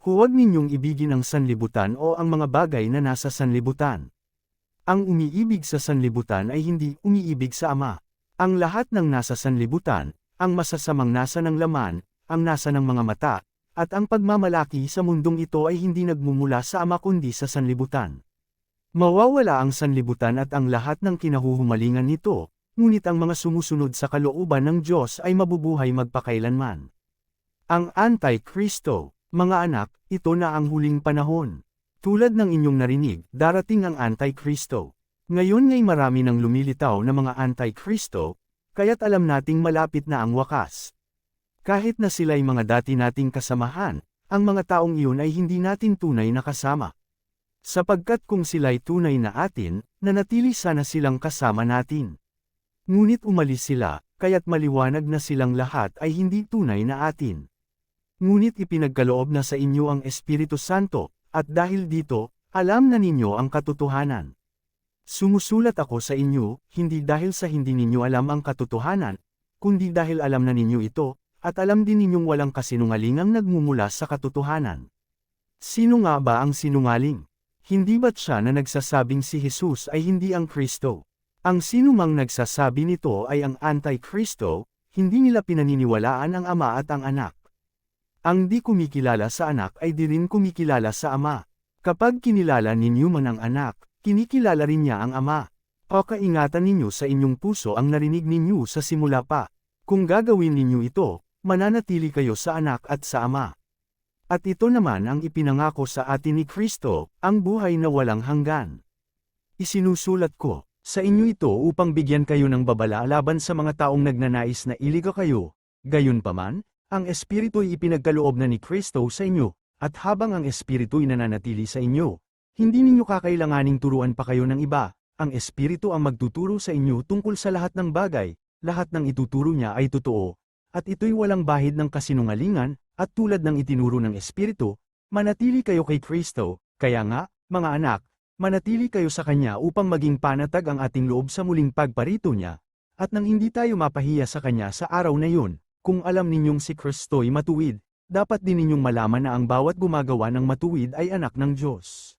Huwag ninyong ibigin ang sanlibutan o ang mga bagay na nasa sanlibutan. Ang umiibig sa sanlibutan ay hindi umiibig sa Ama. Ang lahat ng nasa sanlibutan, ang masasamang nasa ng laman, ang nasa ng mga mata, at ang pagmamalaki sa mundong ito ay hindi nagmumula sa Ama kundi sa sanlibutan. Mawawala ang sanlibutan at ang lahat ng kinahuhumalingan nito, ngunit ang mga sumusunod sa kalooban ng Diyos ay mabubuhay magpakailanman. Ang Antikristo, mga anak, ito na ang huling panahon. Tulad ng inyong narinig, darating ang Antikristo. Ngayon ngay marami nang lumilitaw na mga Antikristo, kaya't alam nating malapit na ang wakas. Kahit na sila'y mga dati nating kasamahan, ang mga taong iyon ay hindi natin tunay na kasama. Sapagkat kung sila'y tunay na atin, nanatili sana silang kasama natin. Ngunit umalis sila, kaya't maliwanag na silang lahat ay hindi tunay na atin. Ngunit ipinagkaloob na sa inyo ang Espiritu Santo, at dahil dito, alam na ninyo ang katotohanan. Sumusulat ako sa inyo, hindi dahil sa hindi ninyo alam ang katotohanan, kundi dahil alam na ninyo ito, at alam din ninyong walang kasinungalingang nagmumula sa katotohanan. Sino nga ba ang sinungaling? Hindi ba't siya na nagsasabing si Jesus ay hindi ang Kristo? Ang sinumang nagsasabi nito ay ang Antikristo, hindi nila pinaniniwalaan ang Ama at ang Anak. Ang di kumikilala sa Anak ay di rin kumikilala sa Ama. Kapag kinilala ninyo man ang Anak, kinikilala rin niya ang Ama. Pakaingatan ninyo sa inyong puso ang narinig ninyo sa simula pa. Kung gagawin ninyo ito, mananatili kayo sa Anak at sa Ama. At ito naman ang ipinangako sa atin ni Kristo, ang buhay na walang hanggan. Isinusulat ko sa inyo ito upang bigyan kayo ng babala laban sa mga taong nagnanais na iliga kayo. Gayunpaman, ang Espiritu'y ipinagkaloob na ni Kristo sa inyo, at habang ang Espiritu'y nananatili sa inyo, hindi ninyo kakailanganing turuan pa kayo ng iba. Ang Espiritu ang magtuturo sa inyo tungkol sa lahat ng bagay, lahat ng ituturo niya ay totoo, at ito'y walang bahid ng kasinungalingan, at tulad ng itinuro ng Espiritu, manatili kayo kay Kristo. Kaya nga, mga anak, manatili kayo sa Kanya upang maging panatag ang ating loob sa muling pagparito niya, at nang hindi tayo mapahiya sa Kanya sa araw na yun. Kung alam ninyong si Kristo'y matuwid, dapat din ninyong malaman na ang bawat gumagawa ng matuwid ay anak ng Diyos.